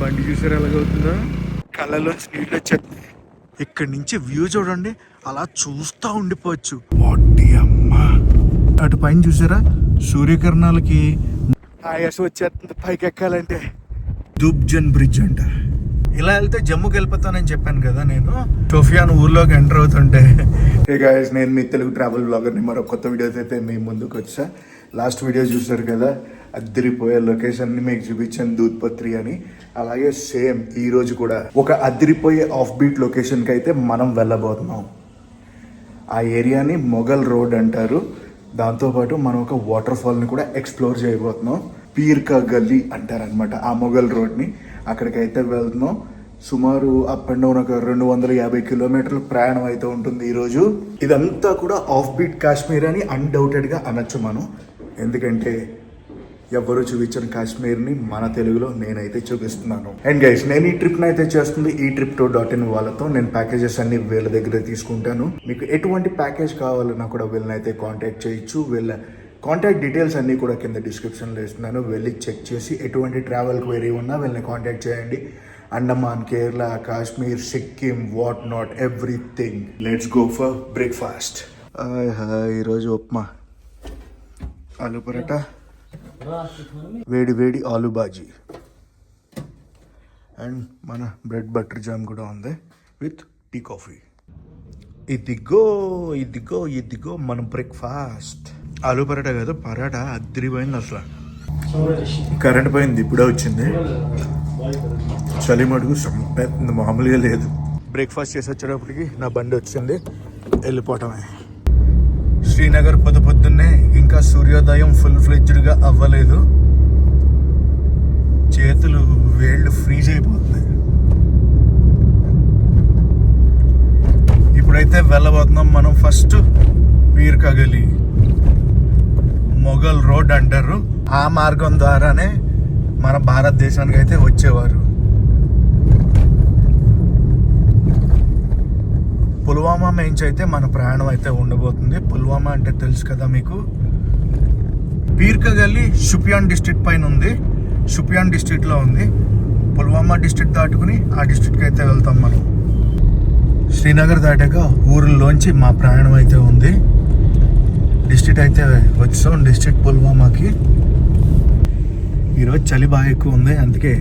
బండి చూసారు ఎలాగవుతుందో, కళ్ళలోంచి నీళ్ళు వచ్చేది. ఇక్కడి నుంచి వ్యూ చూడండి, అలా చూస్తూ ఉండిపోవచ్చు. వాటి అమ్మా, అటు పైన చూసారా సూర్యకిరణాలకి ఆయాసం వచ్చేస్తుంది పైకి ఎక్కాలంటే. దుబ్జన్ బ్రిడ్జ్ అంట. ఇలా వెళ్తే జమ్ముకి వెళ్ళిపోతానని చెప్పాను కదా నేను. సోఫియాన్ ఊర్లోకి ఎంటర్ అవుతుంటే, హే గైస్, నేను మీ తెలుగు ట్రావెల్ బ్లాగర్ని మరో కొత్త వీడియోతో అయితే మీ ముందుకు వచ్చా. లాస్ట్ వీడియో చూసారు కదా, అద్దరిపోయే లొకేషన్ని మీకు చూపించాను, దూద్పత్రి అని. అలాగే సేమ్ ఈ రోజు కూడా ఒక అద్దరిపోయే ఆఫ్ బీట్ లొకేషన్కి అయితే మనం వెళ్ళబోతున్నాం. ఆ ఏరియాని మొఘల్ రోడ్ అంటారు. దాంతోపాటు మనం ఒక వాటర్ ఫాల్ని కూడా ఎక్స్ప్లోర్ చేయబోతున్నాం. పీర్ కా గల్లీ అంటారనమాట ఆ మొఘల్ రోడ్ని. అక్కడికైతే వెళ్తున్నాం. సుమారు అప్ అండ్ డౌన్ ఒక 250 కిలోమీటర్ల ప్రయాణం అయితే ఉంటుంది ఈరోజు. ఇదంతా కూడా ఆఫ్ బీట్ కాశ్మీర్ అని అన్డౌటెడ్గా అనొచ్చు మనం. ఎందుకంటే ఎవరు చూపించిన కాశ్మీర్ని మన తెలుగులో నేనైతే చూపిస్తున్నాను. అండ్ గైస్, నేను ఈ ట్రిప్ని అయితే చేస్తుంది ఈ trip2.in వాళ్ళతో. నేను ప్యాకేజెస్ అన్ని వీళ్ళ దగ్గర తీసుకుంటాను. మీకు ఎటువంటి ప్యాకేజ్ కావాలన్నా కూడా వీళ్ళని అయితే కాంటాక్ట్ చేయొచ్చు. వీళ్ళ కాంటాక్ట్ డీటెయిల్స్ అన్నీ కూడా కింద డిస్క్రిప్షన్లో ఇస్తున్నాను. వెళ్ళి చెక్ చేసి ఎటువంటి ట్రావెల్ క్వైరీ ఉన్నా వీళ్ళని కాంటాక్ట్ చేయండి. Andaman, Kerala, Kashmir, Sikkim, what not, everything. Let's go for breakfast. ఈరోజు ఉప్మా, ఆలు పరోటా, వేడి వేడి ఆలు బాజీ, అండ్ మన బ్రెడ్ బటర్ జామ్ కూడా ఉంది విత్ టీ కాఫీ. ఇదిగో ఇదిగో ఇదిగో మన బ్రేక్ఫాస్ట్. ఆలు పరోటా కాదు, పరోటా అద్దరిపోయింది అసలు. కరెంట్ పోయింది, ఇప్పుడే వచ్చింది. చలి మడుగు సంపేస్తుంది, మామూలుగా లేదు. బ్రేక్ఫాస్ట్ చేసి వచ్చేటప్పటికి నా బండి వచ్చింది, వెళ్ళిపోవటమే. శ్రీనగర్ పొద్దున్నే ఇంకా సూర్యోదయం ఫుల్ ఫ్లెడ్జ్డ్గా అవ్వలేదు. చేతులు వేళ్ళు ఫ్రీజ్ అయిపోతున్నాయి. ఇప్పుడైతే వెళ్ళబోతున్నాం మనం ఫస్ట్ పీర్ కా గల్లీ. మొఘల్ రోడ్ అంటారు. ఆ మార్గం ద్వారానే మన భారతదేశానికి అయితే వచ్చేవారు. పుల్వామా నుంచి అయితే మన ప్రయాణం అయితే ఉండబోతుంది. పుల్వామా అంటే తెలుసు కదా మీకు. పీర్ కా గల్లీ షుపియాన్ డిస్ట్రిక్ట్ పైన ఉంది, షుపియాన్ డిస్ట్రిక్ట్లో ఉంది. పుల్వామా డిస్ట్రిక్ట్ దాటుకుని ఆ డిస్ట్రిక్ట్కి అయితే వెళ్తాం మనం. శ్రీనగర్ దాటాక ఊరిలోంచి మా ప్రయాణం అయితే ఉంది. డిస్ట్రిక్ట్ అయితే వచ్చాం, డిస్ట్రిక్ట్ పుల్వామాకి. ఈరోజు చలి బాగా ఎక్కువ ఉంది, అందుకే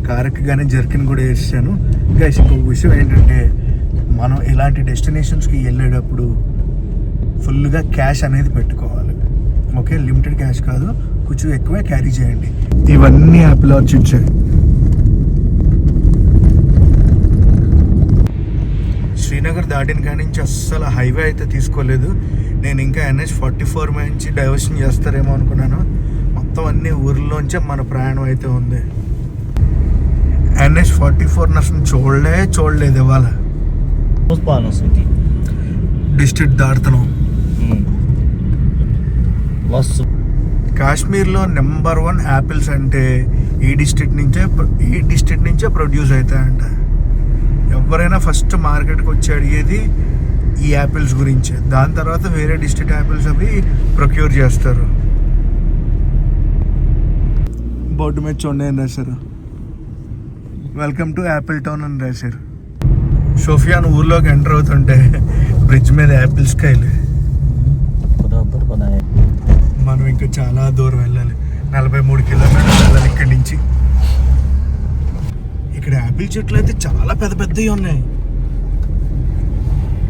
కారుకి కానీ జర్కిన్ కూడా వేసాను. గైస్, ఇంకొక విషయం ఏంటంటే, మనం ఇలాంటి డెస్టినేషన్స్కి వెళ్ళేటప్పుడు ఫుల్గా క్యాష్ అనేది పెట్టుకోవాలి. ఓకే, లిమిటెడ్ క్యాష్ కాదు, కొంచెం ఎక్కువే క్యారీ చేయండి. ఇవన్నీ యాపిల్ ఆర్చిడ్స్. శ్రీనగర్ దాటిన కాడి నుంచి అస్సలు హైవే అయితే తీసుకోలేదు. నేను ఇంకా NH-44 నుంచి డైవర్షన్ చేస్తారేమో అనుకున్నాను. మొత్తం అన్ని ఊర్లోంచే మన ప్రయాణం అయితే ఉంది. NH-44 అసలు చూడలేదు ఇవాళ. డిస్ట్రిక్ట్ దాడుతున్నాం. కాశ్మీర్లో నెంబర్ 1 యాపిల్స్ అంటే ఈ డిస్ట్రిక్ట్ నుంచే ప్రొడ్యూస్ అవుతాయంట. ఎవరైనా ఫస్ట్ మార్కెట్కి వచ్చి అడిగేది ఈ యాపిల్స్ గురించి. దాని తర్వాత వేరే డిస్ట్రిక్ట్ యాపిల్స్ అవి ప్రొక్యూర్ చేస్తారు. బోర్డు మీద చూడండి ఏం రాశారు, వెల్కమ్ టు యాపిల్ టౌన్ అని రాశారు. సోఫియాన్ ఊర్లోకి ఎంటర్ అవుతుంటే బ్రిడ్జ్ మీద యాపిల్స్ కాయలు. మనం ఇంకా చాలా దూరం వెళ్ళాలి, 43 కిలోమీటర్లు వెళ్ళాలి ఇక్కడి నుంచి. ఇక్కడ యాపిల్ చెట్లు అయితే చాలా పెద్ద పెద్దవి ఉన్నాయి.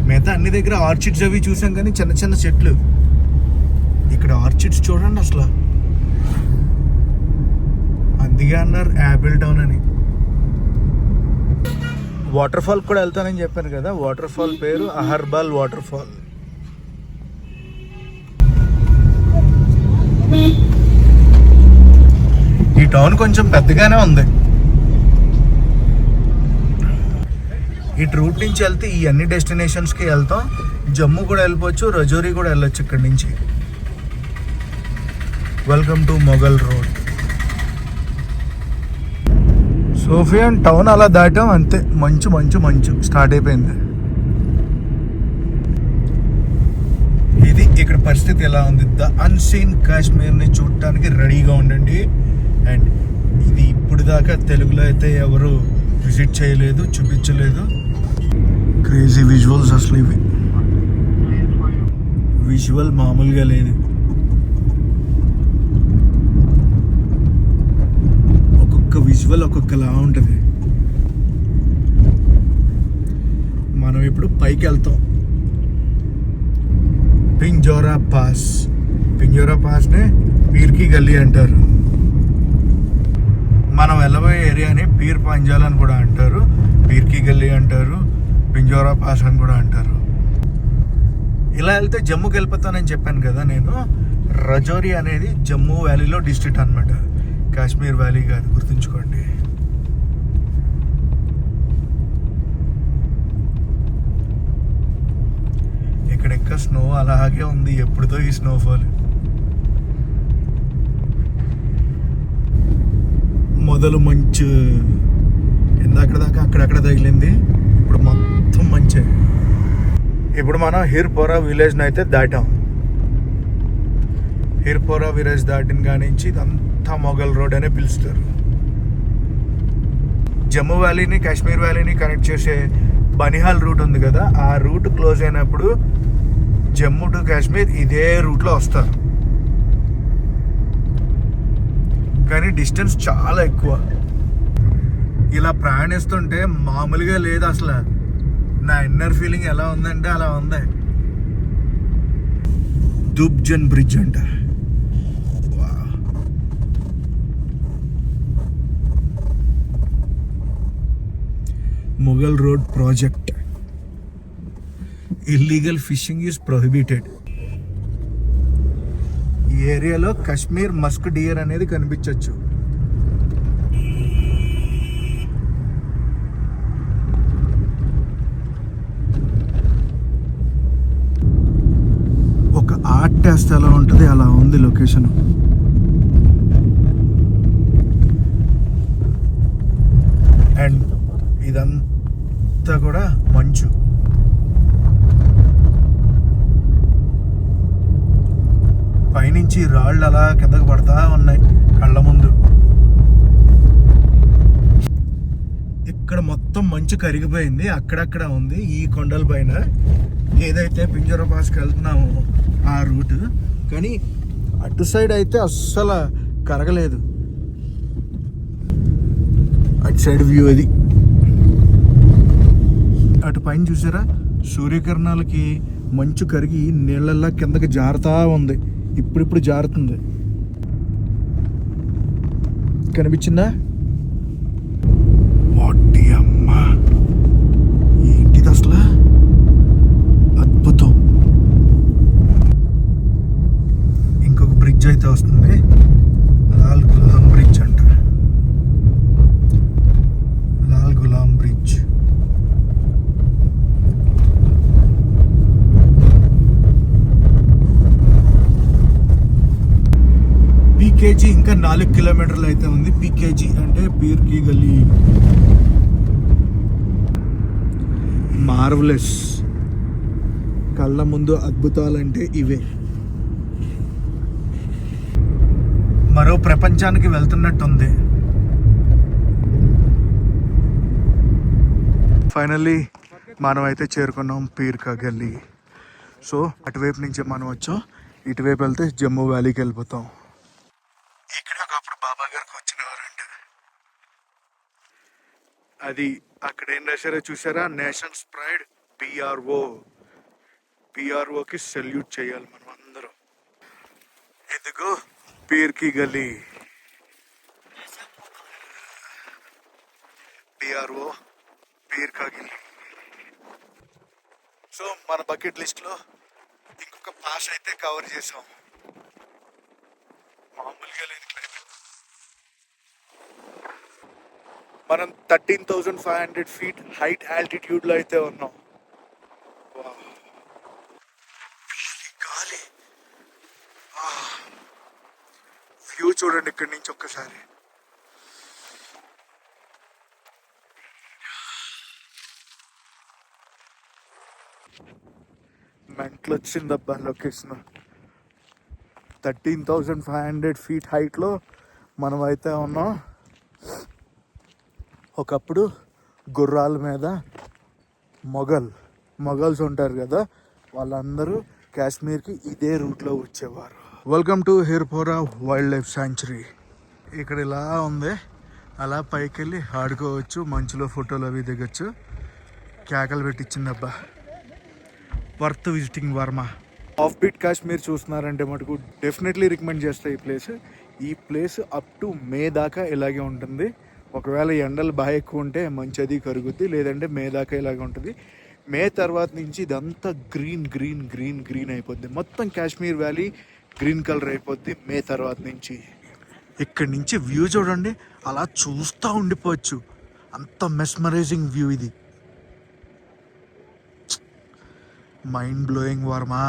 మిగతా అన్ని దగ్గర ఆర్చిడ్స్ అవి చూసాం, కానీ చిన్న చిన్న చెట్లు. ఇక్కడ ఆర్చిడ్స్ చూడండి అసలు. అందుకే అన్నారు యాపిల్ టౌన్ అని. వాటర్ ఫాల్ కూడా వెళ్తానని చెప్పాను కదా, వాటర్ ఫాల్ పేరు అహర్బాల్ వాటర్ ఫాల్. ఈ టౌన్ కొంచెం పెద్దగానే ఉంది. ఈ రూట్ నుంచి వెళ్తే ఈ అన్ని డెస్టినేషన్స్కి వెళ్తాం. జమ్మూ కూడా వెళ్ళిపోవచ్చు, రజౌరీ కూడా వెళ్ళొచ్చు ఇక్కడి నుంచి. Welcome to Mughal road. Sofiane town అలా దాటాం అంతే, మంచు స్టార్ట్ అయిపోయింది. ఇది ఇక్కడ పరిస్థితి ఎలా ఉంది. ద అన్సీన్ కాశ్మీర్ని చూడటానికి రెడీగా ఉండండి. అండ్ ఇది ఇప్పుడు దాకా తెలుగులో అయితే ఎవరు విజిట్ చేయలేదు, చూపించలేదు. క్రేజీ విజువల్స్ అసలు ఇవి. విజువల్ మామూలుగా లేదు. ఒక్కొక్క విజువల్ ఒక్కొక్కలా ఉంటుంది. మనం ఇప్పుడు పైకి వెళ్తాం. పింజోరా పాస్నే పీర్ కి గల్లీ అంటారు. మనం వెళ్ళబోయే ఏరియాని పీర్ పంజాల్ అని కూడా అంటారు, పీర్ కి గల్లీ అంటారు, పింజోరా పాస్ అని కూడా అంటారు. ఇలా వెళ్తే జమ్మూకి వెళ్ళిపోతానని చెప్పాను కదా నేను. రజౌరి అనేది జమ్మూ వ్యాలీలో డిస్ట్రిక్ట్ అనమాట, కాశ్మీర్ వ్యాలీ కాదు, గుర్తుంచుకోండి. ఇక్కడ ఇంకా స్నో అలాగే ఉంది, ఎప్పుడుతో ఈ స్నోఫాల్. మొదలు మంచు ఇందాక దాకా అక్కడక్కడ తగిలింది, ఇప్పుడు మొత్తం మంచే. ఇప్పుడు మనం హిర్పోరా విలేజ్ని అయితే దాటాం. హిర్పోరా విలేజ్ దాటిన కానించి ఇదంతా మొఘల్ రోడ్ అనే పిలుస్తారు. జమ్మూ వ్యాలీని కాశ్మీర్ వ్యాలీని కనెక్ట్ చేసే బనిహాల్ రూట్ ఉంది కదా, ఆ రూట్ క్లోజ్ అయినప్పుడు జమ్మూ టు కాశ్మీర్ ఇదే రూట్లో వస్తారు. కానీ డిస్టెన్స్ చాలా ఎక్కువ. ఇలా ప్రయాణిస్తుంటే మామూలుగా లేదు అసలు. నా ఇన్నర్ ఫీలింగ్ ఎలా ఉందంటే అలా ఉంది. దుబ్జన్ బ్రిడ్జ్ అంట. Mughal road project. Illegal fishing is prohibited. ఈ ఏరియాలో కాశ్మీర్ మస్క్ డియర్ అనేది కనిపించవచ్చు. ఒక ఆర్ట్ టెస్ట్ ఎలా ఉంటుంది అలా ఉంది లొకేషన్. అండ్ ఇదంతా కూడా మంచు. పైనుంచి రాళ్ళు అలా కిందకు పడతా ఉన్నాయి కళ్ళ ముందు. ఇక్కడ మొత్తం మంచు కరిగిపోయింది, అక్కడక్కడ ఉంది ఈ కొండల పైన. ఏదైతే పింజోరా పాస్కి వెళ్తున్నామో ఆ రూట్, కానీ అటు సైడ్ అయితే అస్సలు కరగలేదు. అటు సైడ్ వ్యూ అది. అటు పైన చూసారా, సూర్యకిరణాలకి మంచు కరిగి నీళ్ళల్లా కిందకి జారుతా ఉంది. ఇప్పుడిప్పుడు జారుతుంది, కనిపించిందా? వాటి అమ్మా, ఏంటిది అసలు, అద్భుతం. ఇంకొక బ్రిడ్జ్ అయితే వస్తుంది, లాల్ గులాం బ్రిడ్జ్ అంట. లాల్ గులాం బ్రిడ్జ్. పీకేజీ ఇంకా 4 కిలోమీటర్లు అయితే ఉంది. పీకేజీ అంటే పీర్ కి గల్లీ. మార్వలెస్. కళ్ళ ముందు అద్భుతాలంటే ఇవే. మరో ప్రపంచానికి వెళ్తున్నట్టుంది. ఫైనల్లీ మనం అయితే చేరుకున్నాం పీర్ కా గల్లీ. సో అటువైపు నుంచే మనం వచ్చాం, ఇటువైపు వెళ్తే జమ్మూ వ్యాలీకి వెళ్ళిపోతాం. ఇక్కడ ఒకప్పుడు బాబా గారికి వచ్చినవారంట. అది అక్కడ ఏం రాశారో చూసారా, నేషన్స్ ప్రైడ్ పిఆర్ఓకి సెల్యూట్ చేయాలి మనం అందరం. ఎందుకు? పీర్ కి గల్లీ, పిఆర్ఓ, పీర్ కా గల్లీ. సో మన బకెట్ లిస్ట్ లో ఇంకొక పాస్ అయితే కవర్ చేసాం. మామూలుగా లేదు క్లైమేట్. మనం 13,500 feet హైట్ ఆల్టిట్యూడ్ లో అయితే ఉన్నాం. గాలి, వ్యూ చూడండి ఇక్కడి నుంచి ఒక్కసారి. Mental వచ్చిందబ్బా location. 13,500 feet హైట్లో మనం అయితే ఉన్నాం. ఒకప్పుడు గుర్రాల మీద మొఘల్స్ ఉంటారు కదా, వాళ్ళందరూ కాశ్మీర్కి ఇదే రూట్లో వచ్చేవారు. Welcome to Hirpora wildlife sanctuary. ఇక్కడ ఇలా ఉంది, అలా పైకి వెళ్ళి ఆడుకోవచ్చు, మంచులో ఫోటోలు అవి దిగచ్చు. కేకలు పెట్టించిందబ్బా. వర్త్ విజిటింగ్ వర్మ. ఆఫ్ బీట్ కాశ్మీర్ చూస్తున్నారంటే మటుకు డెఫినెట్లీ రికమెండ్ చేస్తా ఈ ప్లేస్ అప్ టు మే దాకా ఇలాగే ఉంటుంది. ఒకవేళ ఎండలు బాగా ఎక్కువ ఉంటే మంచి అది కరుగుద్ది, లేదంటే మే దాకా ఇలాగే ఉంటుంది. మే తర్వాత నుంచి ఇదంతా గ్రీన్ అయిపోద్ది. మొత్తం కాశ్మీర్ వ్యాలీ గ్రీన్ కలర్ అయిపోద్ది మే తర్వాత నుంచి. ఇక్కడి నుంచి వ్యూ చూడండి, అలా చూస్తూ ఉండిపోవచ్చు. అంత మెస్మరైజింగ్ వ్యూ ఇది. Mind blowing Verma.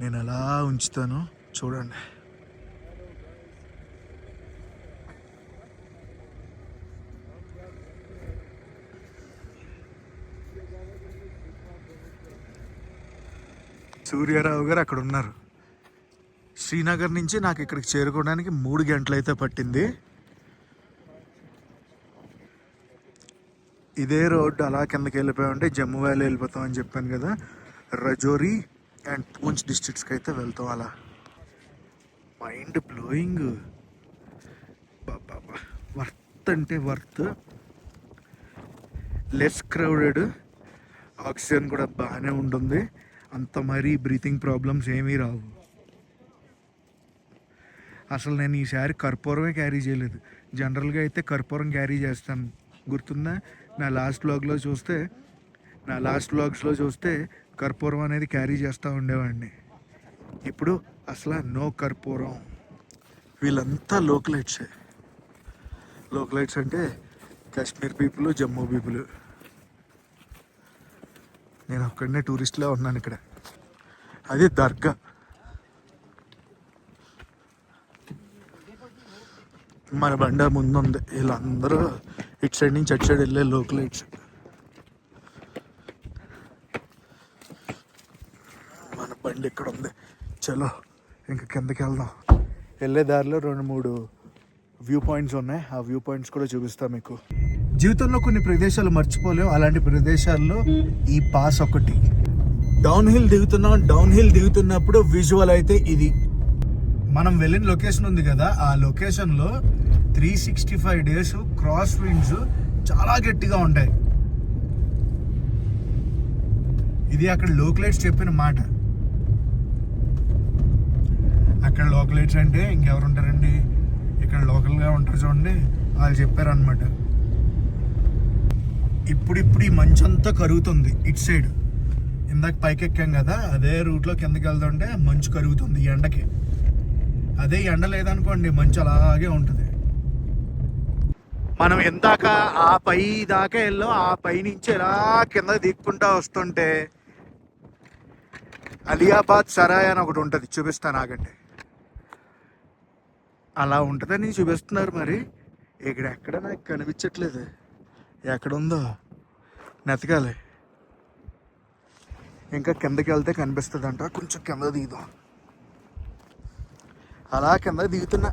నేను అలా ఉంచుతాను చూడండి. సూర్యారావు గారు అక్కడ ఉన్నారు. శ్రీనగర్ నుంచి నాకు ఇక్కడికి చేరుకోవడానికి 3 గంటలు అయితే పట్టింది. ఇదే రోడ్డు అలా కిందకి వెళ్ళిపోయామంటే జమ్మూ వ్యాలీ వెళ్ళిపోతాం అని చెప్పాను కదా. రజోరీ అండ్ పూంచ్ డిస్ట్రిక్ట్స్కి అయితే వెళ్తాం. అలా మైండ్ బ్లోయింగ్. వర్త్ అంటే వర్త్. లెస్ క్రౌడెడ్, ఆక్సిజన్ కూడా బాగానే ఉంటుంది. అంత మరీ బ్రీతింగ్ ప్రాబ్లమ్స్ ఏమీ రావు. అసలు నేను ఈసారి కర్పూరమే క్యారీ చేయలేదు. జనరల్గా అయితే కర్పూరం క్యారీ చేస్తాను, గుర్తుందా? నా లాస్ట్ వ్లాగ్స్లో చూస్తే కర్పూరం అనేది క్యారీ చేస్తూ ఉండేవాడిని. ఇప్పుడు అసలు నో కర్పూరం. వీళ్ళంతా లోకలైట్స్ అంటే కాశ్మీర్ పీపుల్, జమ్మూ పీపుల్. నేను ఒక్కడనే టూరిస్ట్లా ఉన్నాను ఇక్కడ. అది దర్గా. మన బండ ముందుంది. వీళ్ళందరూ ఇటు సైడ్ నుంచి అటు సైడ్ వెళ్ళే లోకలైట్స్. మన బండి ఇక్కడ ఉంది. చలో ఇంకా కిందకి వెళ్దాం. వెళ్ళే దారిలో 2-3 వ్యూ పాయింట్స్ ఉన్నాయి. ఆ వ్యూ పాయింట్స్ కూడా చూపిస్తా మీకు. జీవితంలో కొన్ని ప్రదేశాలు మర్చిపోలేవు. అలాంటి ప్రదేశాల్లో ఈ పాస్ ఒకటి. డౌన్ హిల్ దిగుతున్నప్పుడు విజువల్ అయితే ఇది. మనం వెళ్ళిన లొకేషన్ ఉంది కదా, ఆ లొకేషన్లో 365 days క్రాస్ విండ్స్ చాలా గట్టిగా ఉంటాయి. ఇది అక్కడ లోకలైట్స్ చెప్పిన మాట. అక్కడ లోకలైట్స్ అంటే ఇంకెవరు ఉంటారండి, ఇక్కడ లోకల్గా ఉంటారు చూడండి, వాళ్ళు చెప్పారనమాట. ఇప్పుడు ఈ మంచంతా కరుగుతుంది ఇటు సైడ్. ఇందాక పైకి ఎక్కాం కదా, అదే రూట్లో కిందకి వెళ్తుంటే మంచు కరుగుతుంది ఈ ఎండకి. అదే ఎండ లేదనుకోండి, మంచు అలాగే ఉంటుంది. మనం ఇందాక ఆ పై దాకా వెళ్ళాం. ఆ పై నుంచి ఎలా కింద దిక్కుంటా వస్తుంటే అలియాబాద్ సరాయ్ అని ఒకటి ఉంటుంది, చూపిస్తాను ఆగండి. అలా ఉంటుందని చూపిస్తున్నారు. మరి ఇక్కడ ఎక్కడ నాకు కనిపించట్లేదు. ఎక్కడుందో నెతకాలి. ఇంకా కిందకి వెళ్తే కనిపిస్తుందంట. కొంచెం కింద దిగుదాం. అలా కింద దిగుతున్నా.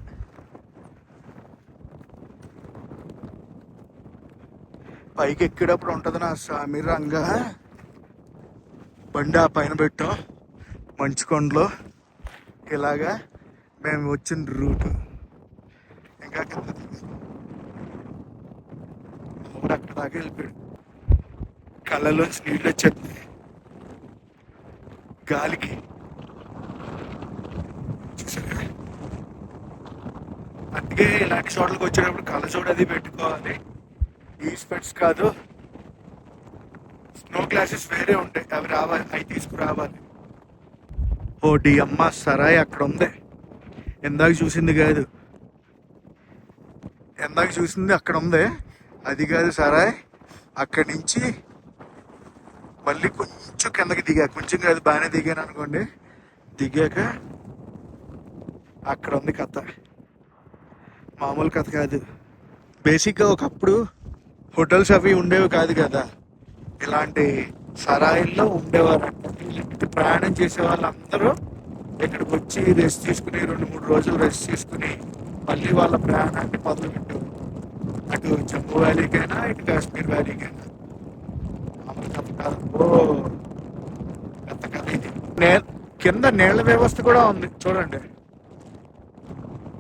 పైకి ఎక్కేటప్పుడు ఉంటుంది నా స్వామి రంగా. బండి ఆ పైన పెట్టాం మంచుకొండలో. ఇలాగా మేము వచ్చిన రూట్. ఇంకా కింద అక్కడ దాకా వెళ్ళిపోయాడు. కళ్ళలోంచి నీళ్ళు వచ్చేది గాలికి. అందుకే ఇలాంటి చోట్లకి వచ్చేటప్పుడు కళ్ళజోడు అది పెట్టుకోవాలి. ఈ స్పెట్స్ కాదు, స్నో గ్లాసెస్ వేరే ఉంటాయి, అవి రావాలి, అవి తీసుకురావాలి. ఓడి అమ్మ సరాయి అక్కడ ఉంది. ఇందాక చూసింది కాదు, అక్కడ ఉంది. అది కాదు సరాయ్. అక్కడి నుంచి మళ్ళీ కొంచెం కిందకి దిగా, కొంచెం కాదు బాగానే దిగాను అనుకోండి. దిగాక అక్కడ ఉంది కథ. మామూలు కథ కాదు. బేసిక్గా ఒకప్పుడు హోటల్స్ అవి ఉండేవి కాదు కదా, ఇలాంటి సరాయిల్లో ఉండేవారు. ప్రయాణం చేసే వాళ్ళందరూ ఇక్కడికి వచ్చి రెస్ట్ తీసుకుని 2-3 రోజులు రెస్ట్ తీసుకుని మళ్ళీ వాళ్ళ ప్రయాణాన్ని మొదలుపెట్టారు. అటు జమ్మూ జమ్మూ వ్యాలీకైనా ఇటు కాశ్మీర్ వ్యాలీకైనా కథ కాదు. ఓ పెద్ద కథ ఇది. కింద నీళ్ల వ్యవస్థ కూడా ఉంది చూడండి.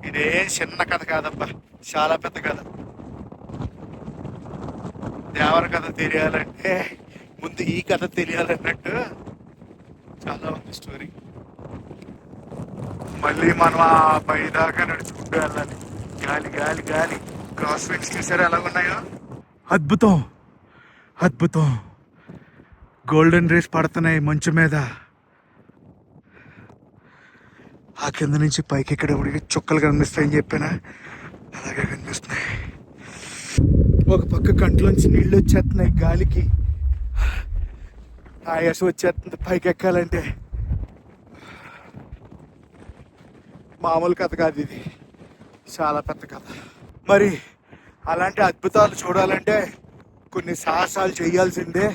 ఇదే చిన్న కథ కాదబ్బా, చాలా పెద్ద కథ. దేవర కథ తెలియాలంటే ముందు ఈ కథ తెలియాలన్నట్టు చాలా ఉంది స్టోరీ. మళ్ళీ మనం ఆ పై దాకా నడుచుకుంటూ వెళ్ళాలి. గాలి గాలి గాలి. క్రాస్ విండ్స్ చూసారా ఎలా ఉన్నాయో? అద్భుతం అద్భుతం. గోల్డెన్ రేస్ పడుతున్నాయి మంచు మీద. ఆ కింద నుంచి పైకి ఎక్కడెక్కడికి చుక్కలు కనిపిస్తాయని చెప్పానా, అలాగే కనిపిస్తున్నాయి. ఒక పక్క కంట్లోంచి నీళ్ళు వచ్చేస్తున్నాయి గాలికి, ఆయాసం వచ్చేస్తుంది పైకి ఎక్కాలంటే. మామూలు కథ కాదు ఇది, చాలా పెద్ద కథ. మరి అలాంటి అద్భుతాలు చూడాలంటే కొన్ని సాహసాలు చేయాల్సిందే.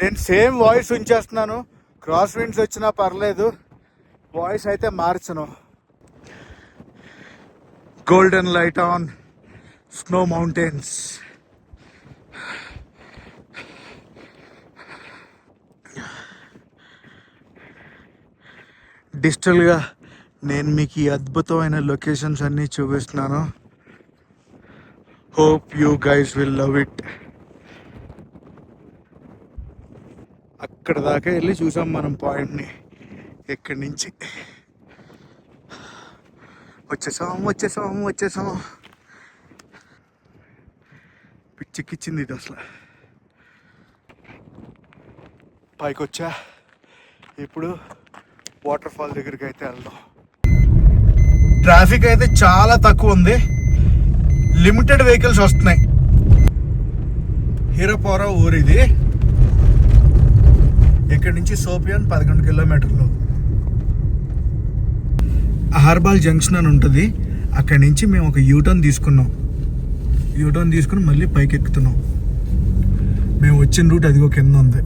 నేను సేమ్ వాయిస్ ఉంచేస్తున్నాను, క్రాస్ విండ్స్ వచ్చినా పర్లేదు, వాయిస్ అయితే మార్చను. Golden light on snow mountains. డిజిటల్గా నేను మీకు ఈ అద్భుతమైన లొకేషన్స్ అన్నీ చూపిస్తున్నాను. Hope you guys will love it. అక్కడ దాకా వెళ్ళి చూసాం మనం పాయింట్ని. ఇక్కడి నుంచి వచ్చేసాం. పిచ్చికిచ్చింది ఇది అసలు. పైకి వచ్చా. ఇప్పుడు వాటర్ ఫాల్ దగ్గరికి అయితే వెళ్దాం. ట్రాఫిక్ అయితే చాలా తక్కువ ఉంది, లిమిటెడ్ వెహికల్స్ వస్తున్నాయి. హీరోపోరా ఊరు ఇది. ఇక్కడి నుంచి సోపియాన్ 11 కిలోమీటర్లు. అహర్బాల్ జంక్షన్ అని ఉంటుంది, అక్కడి నుంచి మేము ఒక యూటర్న్ తీసుకుని మళ్ళీ పైకి ఎక్కుతున్నాం. మేము వచ్చిన రూట్ అదిగో కింద ఉంది.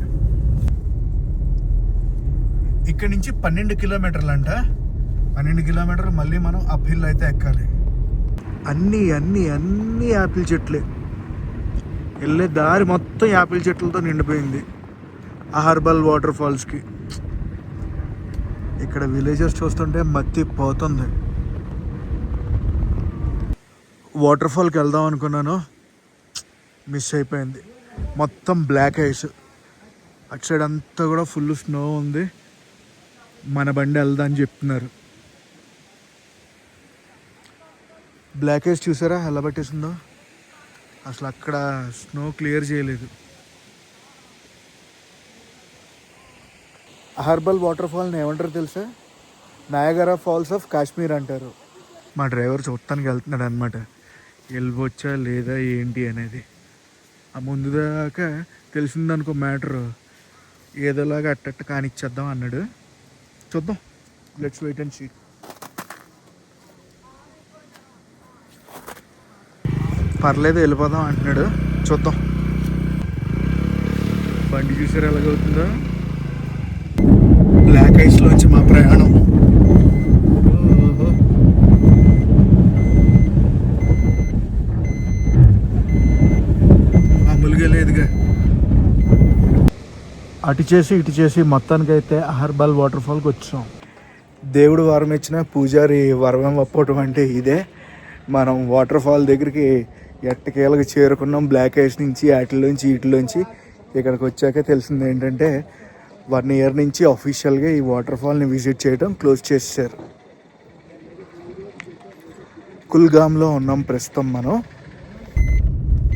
ఇక్కడి నుంచి 12 కిలోమీటర్లు అంట. 12 కిలోమీటర్లు మళ్ళీ మనం అప్ హిల్ అయితే ఎక్కాలి. అన్నీ యాపిల్ చెట్లే. వెళ్ళే దారి మొత్తం యాపిల్ చెట్లతో నిండిపోయింది. అహర్బల్ వాటర్ ఫాల్స్కి ఇక్కడ విలేజెస్ చూస్తుంటే మత్తి పోతుంది. వాటర్ ఫాల్కి వెళ్దాం అనుకున్నాను, మిస్ అయిపోయింది. మొత్తం బ్లాక్ ఐస్. అటు సైడ్ అంతా కూడా ఫుల్ స్నో ఉంది. మన బండి వెళ్దా అని చెప్తున్నారు. బ్లాక్ ఐస్ చూసారా ఎలా పట్టేసిందో? అసలు అక్కడ స్నో క్లియర్ చేయలేదు. అహర్బల్ వాటర్ ఫాల్ని ఏమంటారు తెలుసా? నయాగరా ఫాల్స్ ఆఫ్ కాశ్మీర్ అంటారు. మా డ్రైవర్ చూడటానికి వెళ్తున్నాడు అనమాట, వెళ్ళిపోవచ్చా లేదా ఏంటి అనేది. ఆ ముందు దాకా తెలిసిందనుకో మ్యాటరు, ఏదోలాగా అట్టట్టు కానిచ్చేద్దాం అన్నాడు. చూద్దాం, లెట్స్ వెయిట్ అండ్ సీ. పర్లేదు వెళ్ళిపోదాం అంటున్నాడు, చూద్దాం. బండి చూసారు ఎలాగవుతుందో. బ్లాక్ ఐస్లోంచి మా ప్రయాణం. మామూలుగా లేదుగా. అటు చేసి ఇటు చేసి మొత్తానికైతే అహర్బల్ వాటర్ ఫాల్కి వచ్చాం. దేవుడు వరం ఇచ్చిన పూజారి వరం అప్పటం అంటే ఇదే. మనం వాటర్ ఫాల్ దగ్గరికి ఎట్టకేలకు చేరుకున్నాం. బ్లాక్ ఐస్ నుంచి వీటిలోంచి ఇక్కడికి వచ్చాక తెలిసింది ఏంటంటే 1 ఇయర్ నుంచి అఫీషియల్గా ఈ వాటర్ ఫాల్ని విజిట్ చేయడం క్లోజ్ చేశారు. కుల్గామ్లో ఉన్నాం ప్రస్తుతం మనం.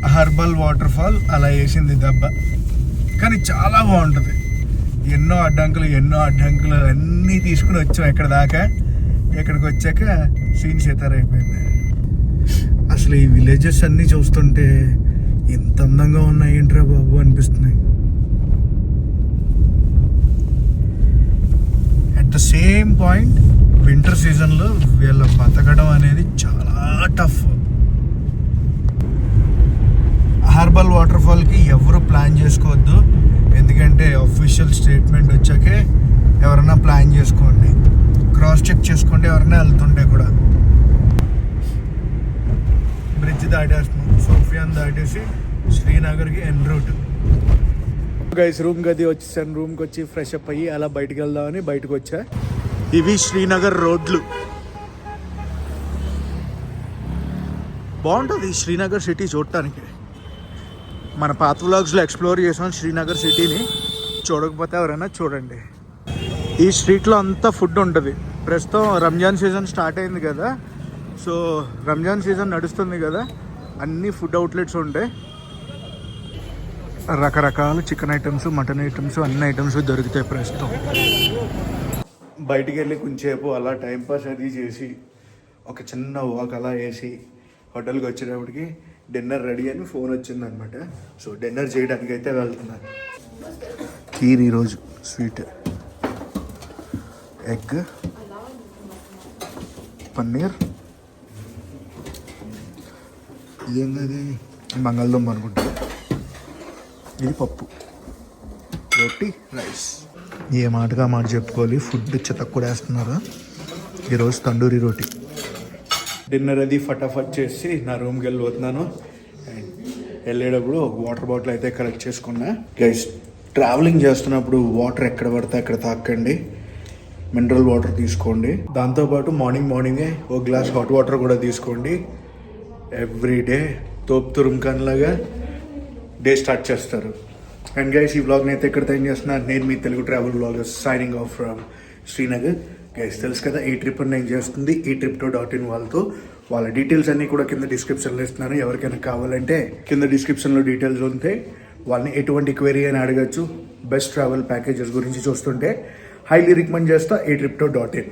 అహర్బల్ వాటర్ ఫాల్ అలా వేసింది దెబ్బ, కానీ చాలా బాగుంటుంది. ఎన్నో అడ్డంకులు అన్నీ తీసుకుని వచ్చాం ఇక్కడ దాకా. ఇక్కడికి వచ్చాక సీన్ అయిపోయింది. అసలు ఈ విలేజెస్ అన్నీ చూస్తుంటే ఎంత అందంగా ఉన్నాయి ఏంట్రా బాబు అనిపిస్తున్నాయి. At the same point winter సీజన్లో వీళ్ళ బతకడం అనేది చాలా టఫ్. అహర్బల్ వాటర్ ఫాల్కి ఎవరు ప్లాన్ చేసుకోవద్దు, ఎందుకంటే అఫీషియల్ స్టేట్మెంట్ వచ్చాకే ఎవరైనా ప్లాన్ చేసుకోండి. క్రాస్ చెక్ చేసుకోండి ఎవరైనా వెళ్తుంటే కూడా. బ్రిడ్జ్ దాటేస్తున్నాం, సోఫియాన్ దాటేసి శ్రీనగర్కి ఎన్ రూట్. గైస్ రూమ్కి అది వచ్చేసాను. రూమ్కి వచ్చి ఫ్రెష్ అప్ అయ్యి అలా బయటకు వెళ్దామని బయటకు వచ్చా. ఇవి శ్రీనగర్ రోడ్లు. బాగుంటుంది శ్రీనగర్ సిటీ చూడటానికి. మన పాత వ్లాగ్స్లో ఎక్స్ప్లోర్ చేసాం శ్రీనగర్ సిటీని. చూడకపోతే ఎవరైనా చూడండి. ఈ స్ట్రీట్లో అంతా ఫుడ్ ఉంటుంది. ప్రస్తుతం రంజాన్ సీజన్ స్టార్ట్ అయింది కదా, సో రంజాన్ సీజన్ నడుస్తుంది కదా, అన్ని ఫుడ్ అవుట్లెట్స్ ఉంటాయి. రకరకాల చికెన్ ఐటమ్స్, మటన్ ఐటమ్స్, అన్ని ఐటమ్స్ దొరుకుతాయి ప్రస్తుతం. బయటికి వెళ్ళి కొంచెంసేపు అలా టైంపాస్ అది చేసి ఒక చిన్న వాక్ అలా వేసి హోటల్కి వచ్చేటప్పటికి డిన్నర్ రెడీ అని ఫోన్ వచ్చిందనమాట. సో డిన్నర్ చేయడానికి అయితే వెళ్తున్నాను. కీర్ ఈరోజు స్వీట్, ఎగ్, పన్నీర్, ఇదేంది బంగాళదుంప అనుకుంటా, ఇది పప్పు, రోటీ, రైస్. ఏ మాటగా మాట చెప్పుకోవాలి, ఫుడ్ చెత్తక్కువ వేస్తున్నారు. ఈరోజు తండూరి రోటీ. డిన్నర్ అది ఫటాఫట్ చేసి నా రూమ్కి వెళ్ళిపోతున్నాను. వెళ్ళేటప్పుడు వాటర్ బాటిల్ అయితే కలెక్ట్ చేసుకున్నా. గైస్ ట్రావెలింగ్ చేస్తున్నప్పుడు వాటర్ ఎక్కడ పడితే అక్కడ తాకండి, మినరల్ వాటర్ తీసుకోండి. దాంతోపాటు మార్నింగే ఒక గ్లాస్ హాట్ వాటర్ కూడా తీసుకోండి. ఎవ్రీడే తోపు తురుంకన్లాగా డే స్టార్ట్ చేస్తారు. అండ్ గైస్ ఈ వ్లాగ్ని అయితే ఇక్కడ తయారు చేస్తున్నారు. నేను మీ Telugu travel vloggers signing off from Srinagar. Guys తెలుసు కదా ఈ ట్రిప్ నేను చేస్తుంది ఈ tripto.in వాళ్ళతో. వాళ్ళ డీటెయిల్స్ అన్నీ కూడా కింద డిస్క్రిప్షన్లో ఇస్తున్నాను. ఎవరికైనా కావాలంటే కింద డిస్క్రిప్షన్లో డీటెయిల్స్ ఉంటే వాళ్ళని ఎటువంటి క్వెరీ అని అడగచ్చు. బెస్ట్ ట్రావెల్ ప్యాకేజెస్ గురించి చూస్తుంటే హైలీ రికమెండ్ చేస్తా ఈ tripto.in.